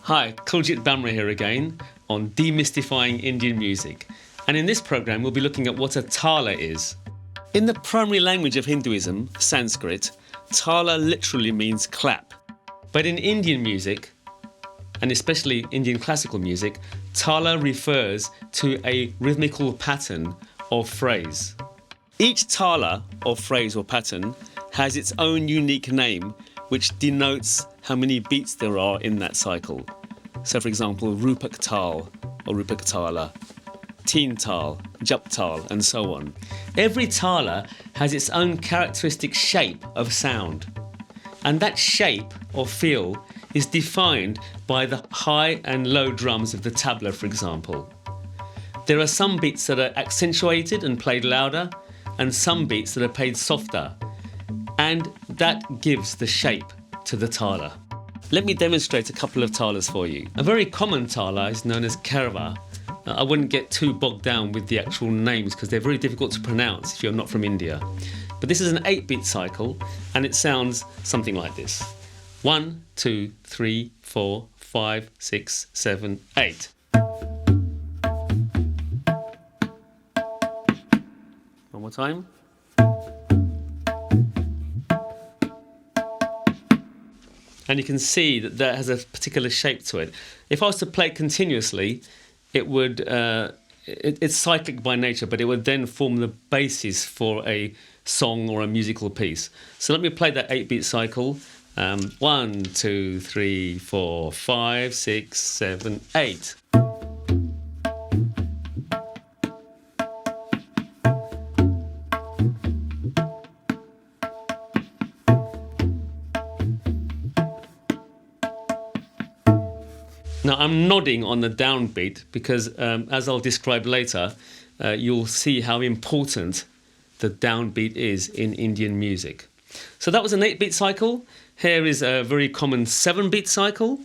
Hi, Kuljit Bamra here again on Demystifying Indian Music. And in this program, we'll be looking at what a tala is. In the primary language of Hinduism, Sanskrit, tala literally means clap. But in Indian music, and especially Indian classical music, tala refers to a rhythmical pattern or phrase. Each tala or phrase or pattern has its own unique name, which denotes how many beats there are in that cycle. So, for example, Rupak Tal or Rupak Tala, Teen Tal, Jap Tal, and so on. Every tala has its own characteristic shape of sound, and that shape or feel is defined by the high and low drums of the tabla, for example. There are some beats that are accentuated and played louder, and some beats that are played softer, and that gives the shape to the tala. Let me demonstrate a couple of talas for you. A very common tala is known as Kairava. I wouldn't get too bogged down with the actual names because they're very difficult to pronounce if you're not from India. But this is an 8-beat cycle and it sounds something like this. 1, 2, 3, 4, 5, 6, 7, 8. One more time. And you can see that that has a particular shape to it. If I was to play it continuously, it would, it's cyclic by nature, but it would then form the basis for a song or a musical piece. So let me play that 8-beat cycle. 1, 2, 3, 4, 5, 6, 7, 8. Now I'm nodding on the downbeat because as I'll describe later, you'll see how important the downbeat is in Indian music. So that was an 8-beat cycle. Here is a very common 7-beat cycle.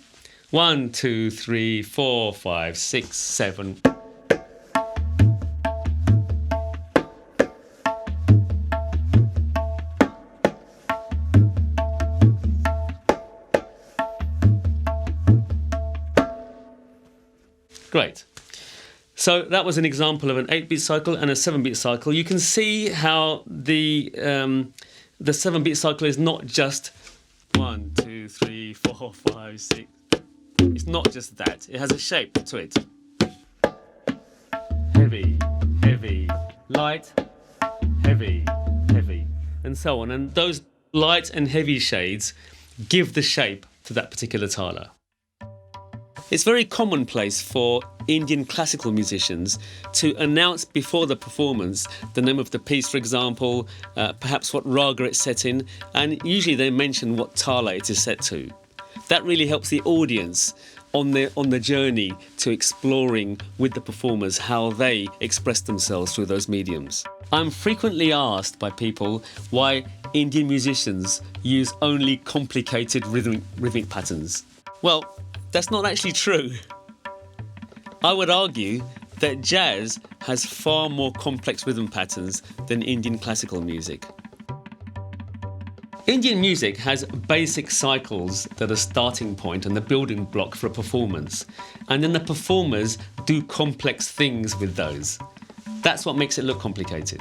1, 2, 3, 4, 5, 6, 7. Great. So that was an example of an 8-beat cycle and a 7-beat cycle. You can see how the 7-beat cycle is not just 1, 2, 3, 4, 5, 6. It's not just that. It has a shape to it. Heavy, heavy, light, heavy, heavy, and so on. And those light and heavy shades give the shape to that particular tala. It's very commonplace for Indian classical musicians to announce before the performance the name of the piece, for example, perhaps what raga it's set in, and usually they mention what tala it is set to. That really helps the audience on the journey to exploring with the performers how they express themselves through those mediums. I'm frequently asked by people why Indian musicians use only complicated rhythmic patterns. Well, that's not actually true. I would argue that jazz has far more complex rhythm patterns than Indian classical music. Indian music has basic cycles that are starting point and the building block for a performance, and then the performers do complex things with those. That's what makes it look complicated.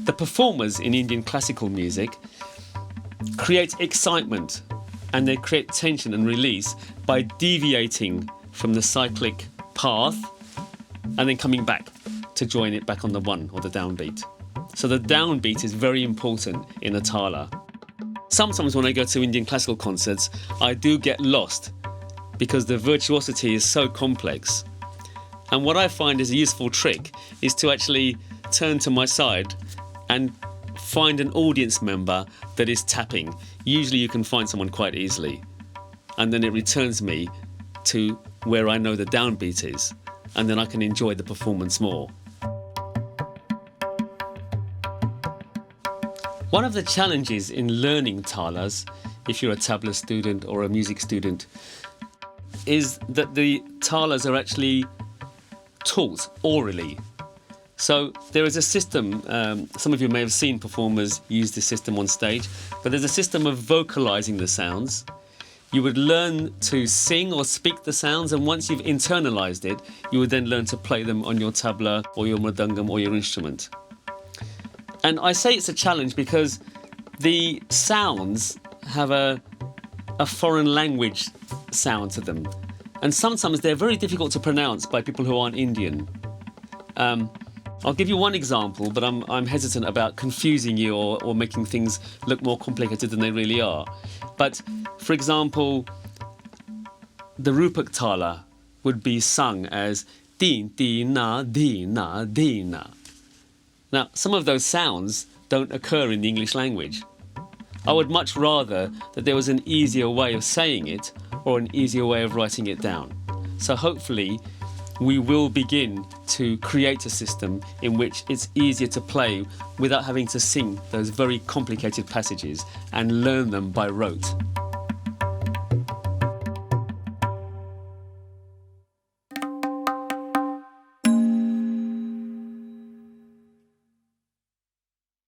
The performers in Indian classical music create excitement and they create tension and release by deviating from the cyclic path and then coming back to join it back on the 1 or the downbeat. So the downbeat is very important in a tala. Sometimes when I go to Indian classical concerts, I do get lost because the virtuosity is so complex. And what I find is a useful trick is to actually turn to my side and find an audience member that is tapping. Usually you can find someone quite easily. And then it returns me to where I know the downbeat is. And then I can enjoy the performance more. One of the challenges in learning talas, if you're a tabla student or a music student, is that the talas are actually taught orally. So there is a system, some of you may have seen performers use this system on stage, but there's a system of vocalizing the sounds. You would learn to sing or speak the sounds, and once you've internalized it, you would then learn to play them on your tabla or your mridangam or your instrument. And I say it's a challenge because the sounds have a foreign language sound to them. And sometimes they're very difficult to pronounce by people who aren't Indian. I'll give you one example, but I'm hesitant about confusing you or making things look more complicated than they really are. But, for example, the Rupak Tala would be sung as Din, Dina, Dina, Dina. Now, some of those sounds don't occur in the English language. I would much rather that there was an easier way of saying it or an easier way of writing it down. So hopefully we will begin to create a system in which it's easier to play without having to sing those very complicated passages and learn them by rote.